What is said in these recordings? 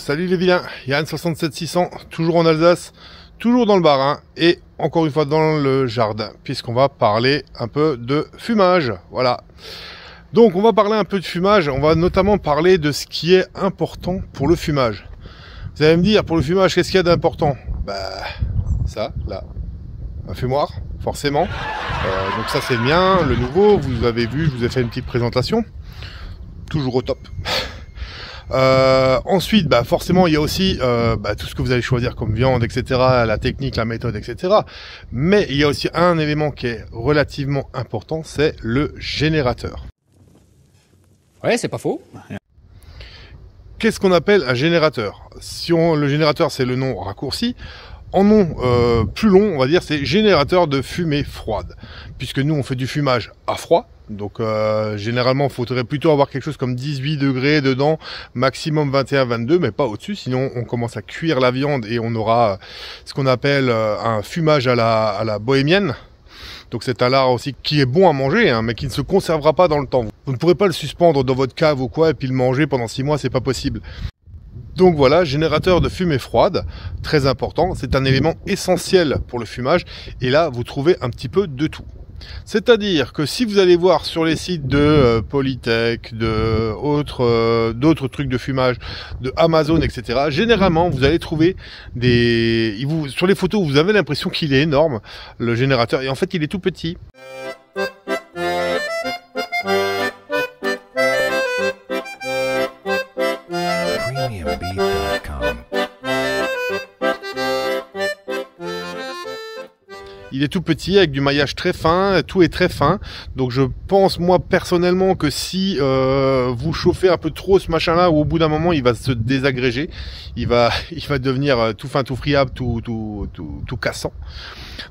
Salut les vilains, Yann 67600, toujours en Alsace, toujours dans le Bas-Rhin et encore une fois dans le jardin, puisqu'on va parler un peu de fumage, voilà. Donc on va parler un peu de fumage, on va notamment parler de ce qui est important pour le fumage. Vous allez me dire, pour le fumage, qu'est-ce qu'il y a d'important? Bah, ça, là, un fumoir, forcément. Donc ça c'est le mien, le nouveau, vous avez vu, je vous ai fait une petite présentation, toujours au top. Ensuite, bah forcément, il y a aussi tout ce que vous allez choisir comme viande, etc., la technique, la méthode, etc. Mais il y a aussi un élément qui est relativement important, c'est le générateur. Ouais, c'est pas faux. Qu'est-ce qu'on appelle un générateur? Le générateur, c'est le nom raccourci. En nom plus long, on va dire, c'est générateur de fumée froide. Puisque nous, on fait du fumage à froid. Donc généralement, il faudrait plutôt avoir quelque chose comme 18 degrés dedans, maximum 21-22, mais pas au-dessus, sinon on commence à cuire la viande et on aura ce qu'on appelle un fumage à la bohémienne. Donc c'est un lard aussi qui est bon à manger, hein, mais qui ne se conservera pas dans le temps. Vous ne pourrez pas le suspendre dans votre cave ou quoi et puis le manger pendant 6 mois, c'est pas possible. Donc voilà, générateur de fumée froide, très important, c'est un élément essentiel pour le fumage, et là vous trouvez un petit peu de tout. C'est-à-dire que si vous allez voir sur les sites de Polytech, d'autres trucs de fumage, de Amazon, etc., généralement vous allez trouver sur les photos vous avez l'impression qu'il est énorme, le générateur, et en fait il est tout petit. Il est tout petit avec du maillage très fin, tout est très fin. Donc je pense moi personnellement que si vous chauffez un peu trop ce machin-là, au bout d'un moment il va se désagréger, il va devenir tout fin, tout friable, tout cassant.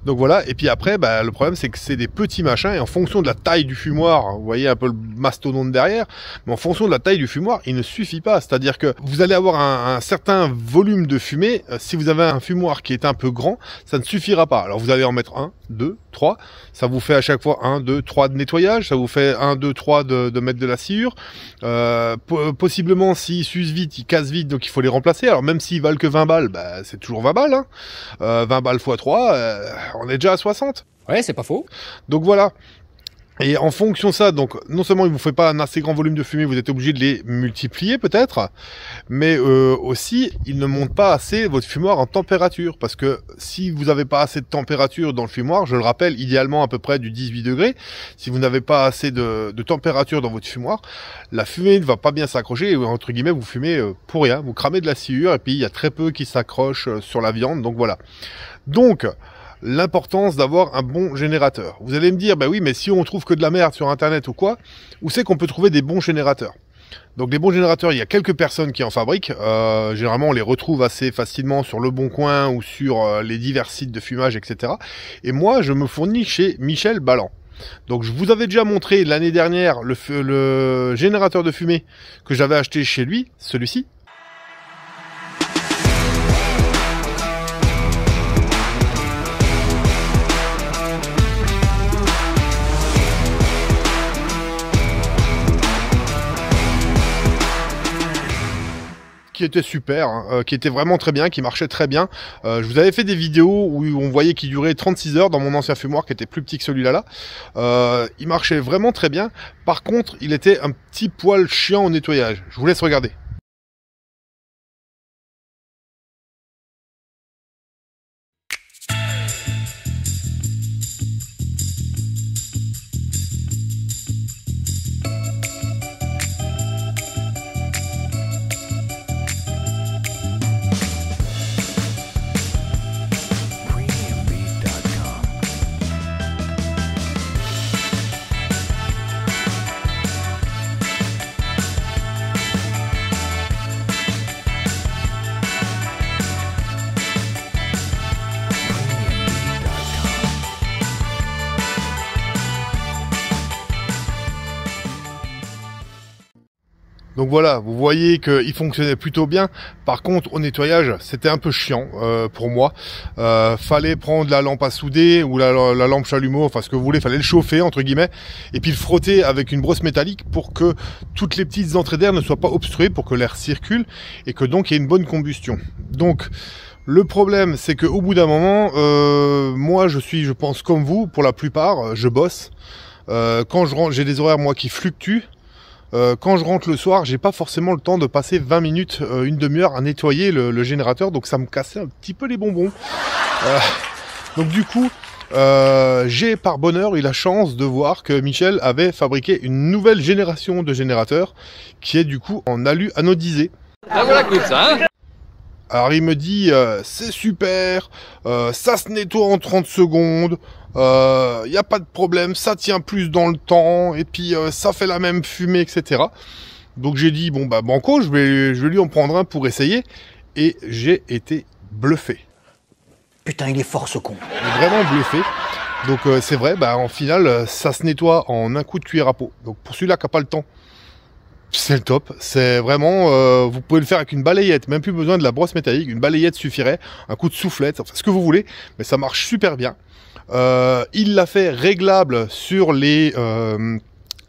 Donc voilà, et puis après, le problème c'est que c'est des petits machins, et en fonction de la taille du fumoir, vous voyez un peu le mastodonte derrière, mais en fonction de la taille du fumoir, il ne suffit pas. C'est-à-dire que vous allez avoir un certain volume de fumée, si vous avez un fumoir qui est un peu grand, ça ne suffira pas. Alors vous allez en mettre 1, 2, 3, ça vous fait à chaque fois 1, 2, 3 de nettoyage, ça vous fait 1, 2, 3 de mettre de la sciure. Possiblement, s'ils s'usent vite, ils cassent vite, donc il faut les remplacer. Alors même s'ils valent que 20 balles, c'est toujours 20 balles, hein. 20 balles x 3, on est déjà à 60. Ouais, c'est pas faux. Donc voilà. Et en fonction de ça, donc non seulement il vous fait pas un assez grand volume de fumée, vous êtes obligé de les multiplier peut-être, mais aussi il ne monte pas assez votre fumoir en température, parce que si vous n'avez pas assez de température dans le fumoir, je le rappelle, idéalement à peu près du 18 degrés, si vous n'avez pas assez de température dans votre fumoir, la fumée ne va pas bien s'accrocher, et entre guillemets vous fumez pour rien, vous cramez de la sciure, et puis il y a très peu qui s'accroche sur la viande, donc voilà. Donc l'importance d'avoir un bon générateur. Vous allez me dire, oui, mais si on trouve que de la merde sur internet ou quoi, où c'est qu'on peut trouver des bons générateurs? Donc les bons générateurs, il y a quelques personnes qui en fabriquent. Généralement, on les retrouve assez facilement sur Le Bon Coin ou sur les divers sites de fumage, etc. Et moi, je me fournis chez Michel Balland. Donc je vous avais déjà montré l'année dernière le générateur de fumée que j'avais acheté chez lui, celui-ci. Qui était super, hein, qui était vraiment très bien, qui marchait très bien. Je vous avais fait des vidéos où on voyait qu'il durait 36 heures dans mon ancien fumoir qui était plus petit que celui-là. Il marchait vraiment très bien. Par contre, il était un petit poil chiant au nettoyage. Je vous laisse regarder. Donc voilà, vous voyez qu'il fonctionnait plutôt bien. Par contre, au nettoyage, c'était un peu chiant pour moi. Fallait prendre la lampe à souder ou la lampe chalumeau, enfin ce que vous voulez, fallait le chauffer entre guillemets, et puis le frotter avec une brosse métallique pour que toutes les petites entrées d'air ne soient pas obstruées, pour que l'air circule et que donc il y ait une bonne combustion. Donc le problème, c'est qu'au bout d'un moment, moi je pense comme vous, pour la plupart, je bosse. Quand je rentre, j'ai des horaires moi qui fluctuent. Quand je rentre le soir, j'ai pas forcément le temps de passer 20 minutes, une demi-heure à nettoyer le générateur, donc ça me cassait un petit peu les bonbons. Donc du coup, j'ai par bonheur eu la chance de voir que Michel avait fabriqué une nouvelle génération de générateurs qui est du coup en alu anodisé. Ah voilà, cool ça, hein. Alors il me dit c'est super, ça se nettoie en 30 secondes, y a pas de problème, ça tient plus dans le temps, et puis ça fait la même fumée, etc. Donc j'ai dit bon bah banco, je vais lui en prendre un pour essayer, et j'ai été bluffé. Putain, il est fort ce con. Vraiment bluffé. Donc c'est vrai, bah en finale ça se nettoie en un coup de cuillère à peau. Donc pour celui-là qui n'a pas le temps, c'est le top. C'est vraiment, vous pouvez le faire avec une balayette, même plus besoin de la brosse métallique, une balayette suffirait, un coup de soufflette, enfin ce que vous voulez, mais ça marche super bien. Il l'a fait réglable sur les,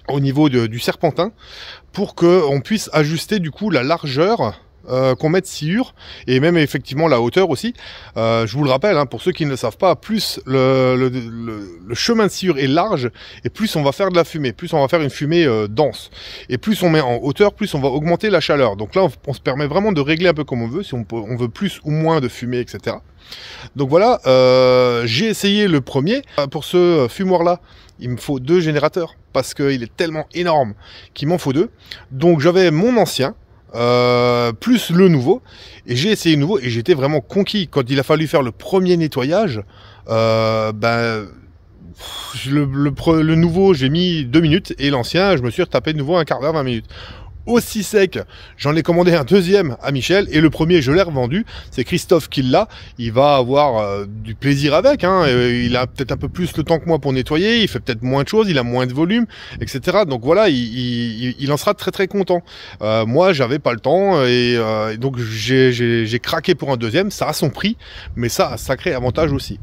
au niveau du serpentin, pour qu'on puisse ajuster du coup la largeur qu'on met de sciure, et même effectivement la hauteur aussi. Je vous le rappelle, hein, pour ceux qui ne le savent pas, plus le chemin de sciure est large, et plus on va faire de la fumée, plus on va faire une fumée dense. Et plus on met en hauteur, plus on va augmenter la chaleur. Donc là, on se permet vraiment de régler un peu comme on veut, si on veut plus ou moins de fumée, etc. Donc voilà, j'ai essayé le premier. Pour ce fumoir-là, il me faut 2 générateurs, parce qu'il est tellement énorme qu'il m'en faut 2. Donc j'avais mon ancien, plus le nouveau, et j'ai essayé le nouveau et j'étais vraiment conquis. Quand il a fallu faire le premier nettoyage, le nouveau j'ai mis 2 minutes, et l'ancien je me suis retapé de nouveau un quart d'heure, 20 minutes. Aussi sec, j'en ai commandé un deuxième à Michel, et le premier je l'ai revendu. C'est Christophe qui l'a. Il va avoir du plaisir avec, hein. Il a peut-être un peu plus le temps que moi pour nettoyer, il fait peut-être moins de choses, il a moins de volume, etc. Donc voilà, il en sera très très content. Moi j'avais pas le temps, et donc j'ai craqué pour un deuxième. Ça a son prix, mais ça a un sacré avantage aussi.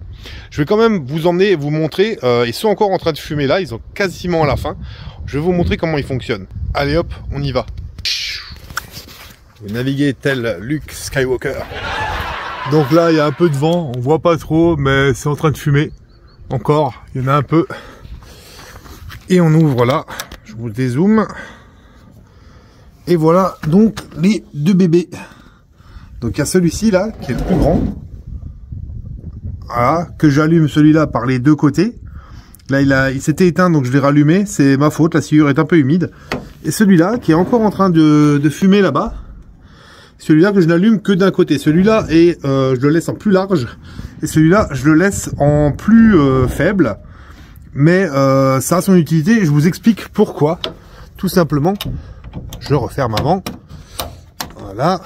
Je vais quand même vous emmener, vous montrer, ils sont encore en train de fumer là, ils sont quasiment à la fin. Je vais vous montrer comment il fonctionne. Allez hop, on y va. Vous naviguez tel Luke Skywalker. Donc là, il y a un peu de vent, on voit pas trop, mais c'est en train de fumer. Encore, il y en a un peu. Et on ouvre là, je vous dézoome. Et voilà donc les 2 bébés. Donc il y a celui-ci là, qui est le plus grand. Voilà, que j'allume celui-là par les 2 côtés. Là, il s'était éteint, donc je l'ai rallumé. C'est ma faute, la sciure est un peu humide. Et celui-là, qui est encore en train de fumer là-bas, celui-là que je n'allume que d'un côté. Celui-là, je le laisse en plus large. Et celui-là, je le laisse en plus faible. Mais ça a son utilité, et je vous explique pourquoi. Tout simplement, je referme avant. Voilà.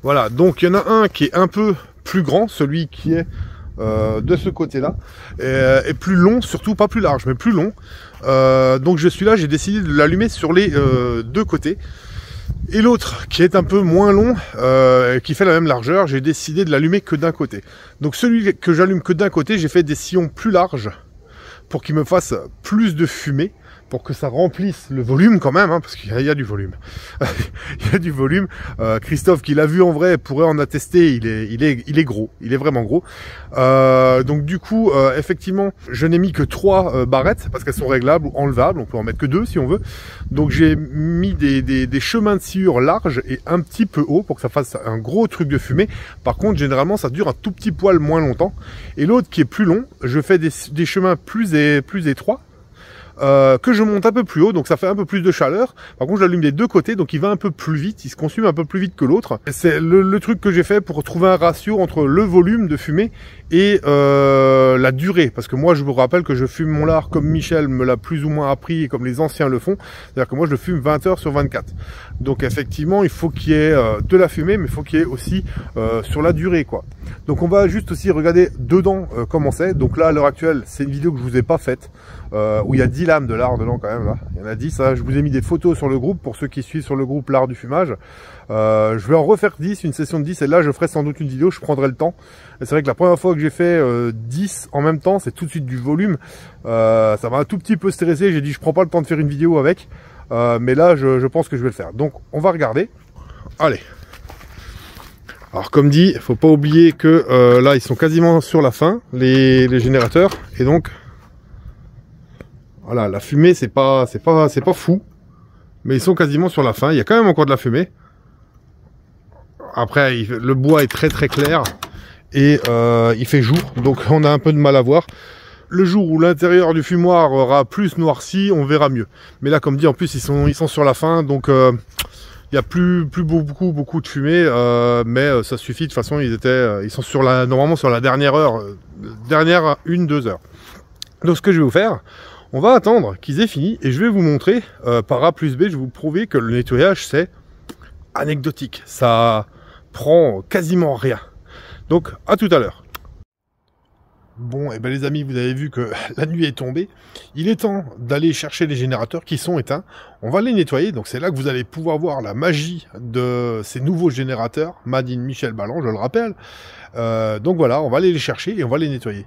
Voilà, donc il y en a un qui est un peu plus grand, celui qui est de ce côté-là, et plus long, surtout pas plus large, mais plus long. Donc celui-là, j'ai décidé de l'allumer sur les 2 côtés. Et l'autre, qui est un peu moins long, qui fait la même largeur, j'ai décidé de l'allumer que d'un côté. Donc celui que j'allume que d'un côté, j'ai fait des sillons plus larges pour qu'il me fasse plus de fumée, pour que ça remplisse le volume quand même, hein, parce qu'il y a du volume. Il y a du volume. Christophe, qui l'a vu en vrai, pourrait en attester. Il est gros. Il est vraiment gros. Donc du coup, effectivement, je n'ai mis que 3 barrettes, parce qu'elles sont réglables ou enlevables. On peut en mettre que 2 si on veut. Donc j'ai mis des chemins de sciure larges et un petit peu hauts pour que ça fasse un gros truc de fumée. Par contre, généralement, ça dure un tout petit poil moins longtemps. Et l'autre, qui est plus long, je fais des chemins plus étroits, que je monte un peu plus haut, donc ça fait un peu plus de chaleur. Par contre, je l'allume des 2 côtés, donc il va un peu plus vite, il se consume un peu plus vite que l'autre. C'est le truc que j'ai fait pour trouver un ratio entre le volume de fumée et la durée, parce que moi je vous rappelle que je fume mon lard comme Michel me l'a plus ou moins appris, et comme les anciens le font, c'est-à-dire que moi je le fume 20 heures sur 24. Donc effectivement, il faut qu'il y ait de la fumée, mais il faut qu'il y ait aussi sur la durée, quoi. Donc on va juste aussi regarder dedans comment c'est. Donc là, à l'heure actuelle, c'est une vidéo que je vous ai pas faite, où il y a 10 lames de lard dedans quand même là. Il y en a 10. Hein. Je vous ai mis des photos sur le groupe pour ceux qui suivent sur le groupe l'art du fumage. Je vais en refaire 10, une session de 10 et là je ferai sans doute une vidéo, je prendrai le temps. C'est vrai que la première fois que j'ai fait 10 en même temps, c'est tout de suite du volume. Ça m'a un tout petit peu stressé, j'ai dit je prends pas le temps de faire une vidéo avec. Mais là je pense que je vais le faire. Donc on va regarder. Allez. Alors comme dit, faut pas oublier que là ils sont quasiment sur la fin, les générateurs. Et donc voilà, la fumée c'est pas fou. Mais ils sont quasiment sur la fin. Il y a quand même encore de la fumée. Après, le bois est très très clair. Et il fait jour. Donc on a un peu de mal à voir. Le jour où l'intérieur du fumoir aura plus noirci, on verra mieux. Mais là, comme dit, en plus, ils sont sur la fin. Donc il n'y a plus beaucoup de fumée. Mais ça suffit. De toute façon, ils sont normalement sur la dernière heure. Dernière 1-2 heures. Donc ce que je vais vous faire, on va attendre qu'ils aient fini. Et je vais vous montrer, par A plus B, je vais vous prouver que le nettoyage, c'est anecdotique. Ça prend quasiment rien. Donc, à tout à l'heure. Bon, et ben les amis, vous avez vu que la nuit est tombée. Il est temps d'aller chercher les générateurs qui sont éteints. On va les nettoyer. Donc, c'est là que vous allez pouvoir voir la magie de ces nouveaux générateurs. Made in Michel Balland, je le rappelle. Donc voilà, on va aller les chercher et on va les nettoyer.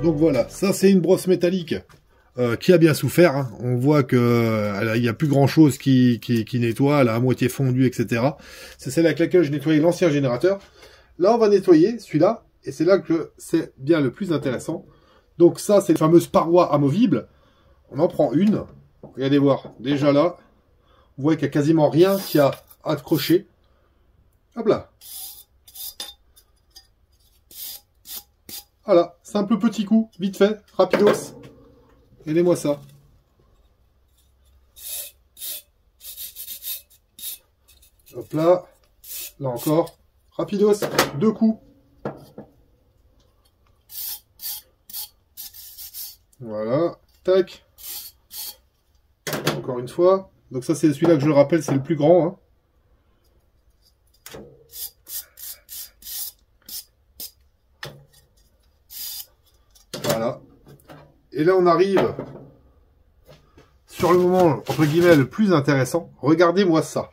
Donc voilà, ça c'est une brosse métallique qui a bien souffert. Hein. On voit que il n'y a plus grand chose qui nettoie, elle a à moitié fondu, etc. C'est celle avec laquelle je nettoyais l'ancien générateur. Là on va nettoyer celui-là, et c'est là que c'est bien le plus intéressant. Donc ça c'est les fameuses parois amovibles. On en prend une. Regardez voir, déjà là, vous voyez qu'il n'y a quasiment rien qui a accroché. Hop là. Voilà, simple petit coup, vite fait, rapidos. Regardez-moi ça. Hop là, là encore, rapidos, 2 coups. Voilà, tac. Encore une fois. Donc ça c'est celui-là que je le rappelle, c'est le plus grand. Hein. Voilà. Et là, on arrive sur le moment, entre guillemets, le plus intéressant. Regardez-moi ça.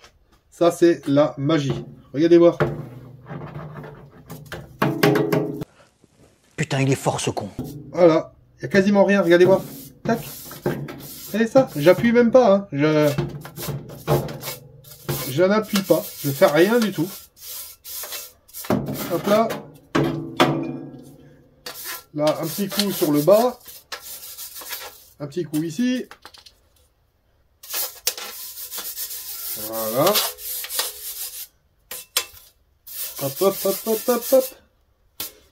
Ça, c'est la magie. Regardez voir. Putain, il est fort ce con. Voilà. Il n'y a quasiment rien. Regardez voir. Tac. Regardez ça. J'appuie même pas. Hein. Je n'appuie pas. Je fais rien du tout. Hop là. Là, un petit coup sur le bas. Un petit coup ici. Voilà. Hop, hop, hop, hop, hop, hop.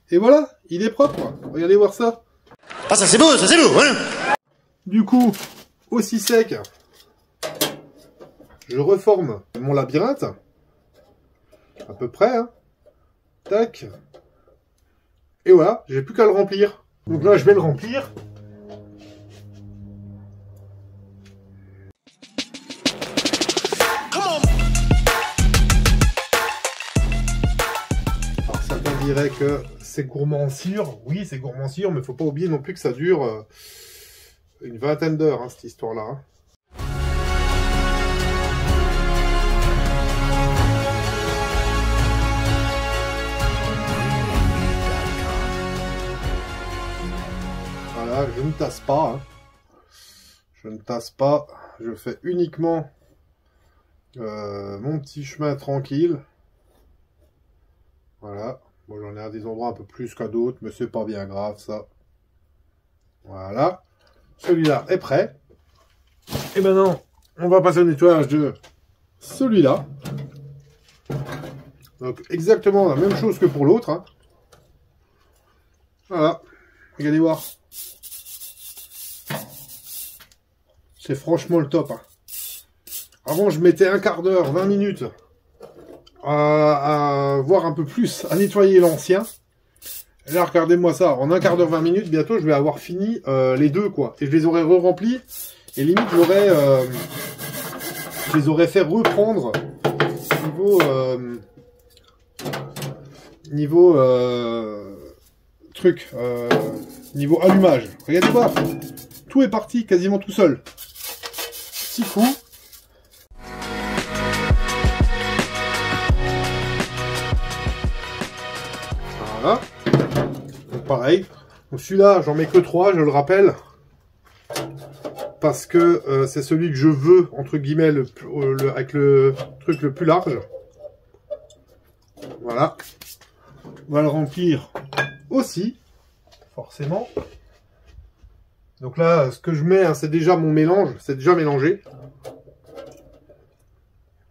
Et voilà, il est propre. Regardez voir ça. Ah, ça c'est beau, hein. Du coup, aussi sec, je reforme mon labyrinthe. À peu près, hein. Tac. Et voilà, j'ai plus qu'à le remplir. Donc là, je vais le remplir. Alors certains diraient que c'est gourmand en cire. Oui, c'est gourmand en cire, mais faut pas oublier non plus que ça dure une vingtaine d'heures, hein, cette histoire-là. Hein. Voilà, je ne tasse pas. Hein. Je ne tasse pas. Je fais uniquement mon petit chemin tranquille. Voilà. Bon, j'en ai à des endroits un peu plus qu'à d'autres, mais c'est pas bien grave, ça. Voilà. Celui-là est prêt. Et maintenant, on va passer au nettoyage de celui-là. Donc exactement la même chose que pour l'autre. Hein. Voilà, regardez voir. C'est franchement le top. Hein. Avant, je mettais un quart d'heure, 20 minutes à voir un peu plus, à nettoyer l'ancien. Et là, regardez-moi ça. En un quart d'heure, 20 minutes, bientôt, je vais avoir fini les deux, quoi. Et je les aurais re-remplis. Et limite, je les aurais fait reprendre niveau niveau allumage. Regardez voir. Tout est parti quasiment tout seul. 6 coups. Voilà. Donc pareil. Donc celui-là, j'en mets que 3, je le rappelle. Parce que c'est celui que je veux, entre guillemets, avec le truc le plus large. Voilà. On va le remplir aussi, forcément. Donc là, ce que je mets, hein, c'est déjà mon mélange, c'est déjà mélangé.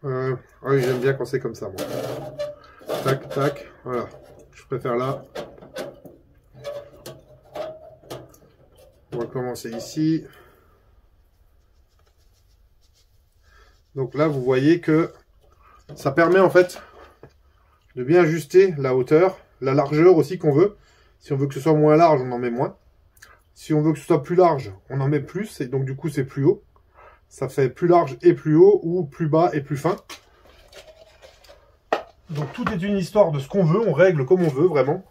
Oui, j'aime bien quand c'est comme ça, moi. Tac, tac, voilà. Je préfère là. On va commencer ici. Donc là, vous voyez que ça permet en fait de bien ajuster la hauteur, la largeur aussi qu'on veut. Si on veut que ce soit moins large, on en met moins. Si on veut que ce soit plus large, on en met plus. Et donc du coup, c'est plus haut. Ça fait plus large et plus haut, ou plus bas et plus fin. Donc tout est une histoire de ce qu'on veut. On règle comme on veut, vraiment.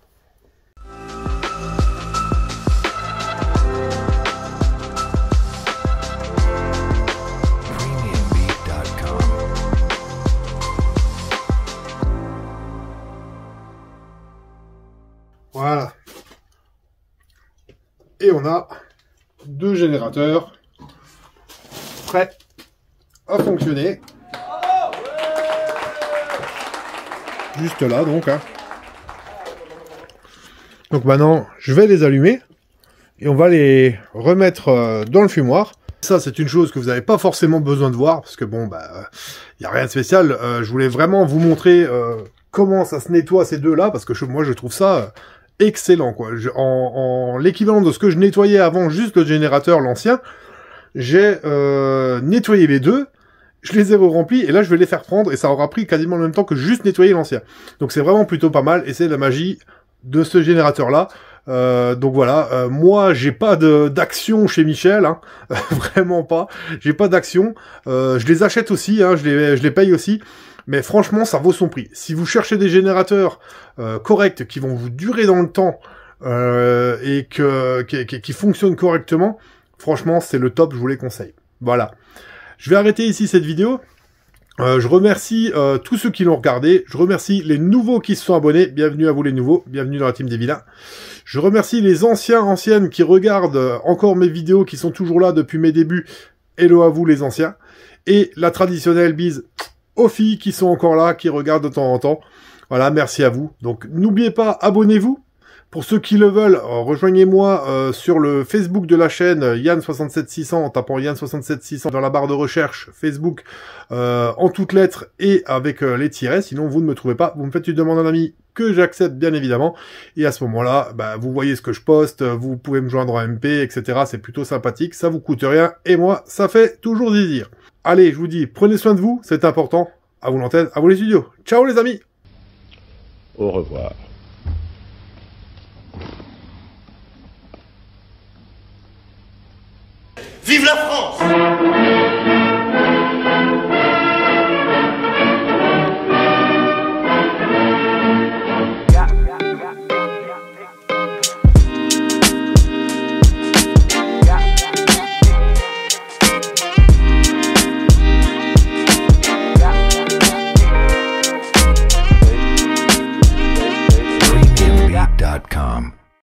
Voilà. Et on a 2 générateurs prêts à fonctionner. Juste là, donc. Hein. Donc maintenant, je vais les allumer et on va les remettre dans le fumoir. Ça, c'est une chose que vous n'avez pas forcément besoin de voir parce que bon, bah, y a rien de spécial. Je voulais vraiment vous montrer comment ça se nettoie ces deux-là parce que moi, je trouve ça excellent, quoi. En l'équivalent de ce que je nettoyais avant, juste le générateur, l'ancien, j'ai nettoyé les deux, je les ai re-remplis, et là, je vais les faire prendre, et ça aura pris quasiment le même temps que juste nettoyer l'ancien. Donc, c'est vraiment plutôt pas mal, et c'est la magie de ce générateur-là. Donc voilà, moi, j'ai pas d'action chez Michel, hein, vraiment pas. J'ai pas d'action. Je les achète aussi, hein, je les paye aussi. Mais franchement, ça vaut son prix. Si vous cherchez des générateurs corrects qui vont vous durer dans le temps et qui fonctionnent correctement, franchement, c'est le top, je vous les conseille. Voilà. Je vais arrêter ici cette vidéo. Je remercie tous ceux qui l'ont regardé. Je remercie les nouveaux qui se sont abonnés. Bienvenue à vous les nouveaux. Bienvenue dans la team des vilains. Je remercie les anciennes qui regardent encore mes vidéos, qui sont toujours là depuis mes débuts. Hello à vous les anciens. Et la traditionnelle bise aux filles qui sont encore là, qui regardent de temps en temps. Voilà, merci à vous. Donc, n'oubliez pas, abonnez-vous. Pour ceux qui le veulent, rejoignez-moi sur le Facebook de la chaîne Yann67600 en tapant Yann67600 dans la barre de recherche Facebook en toutes lettres et avec les tirets. Sinon, vous ne me trouvez pas. Vous me faites une demande en ami que j'accepte bien évidemment. Et à ce moment-là, bah, vous voyez ce que je poste, vous pouvez me joindre en MP, etc. C'est plutôt sympathique, ça vous coûte rien. Et moi, ça fait toujours désir. Allez, je vous dis, prenez soin de vous, c'est important. À vous l'antenne, à vous les studios. Ciao les amis. Au revoir. Vive la France!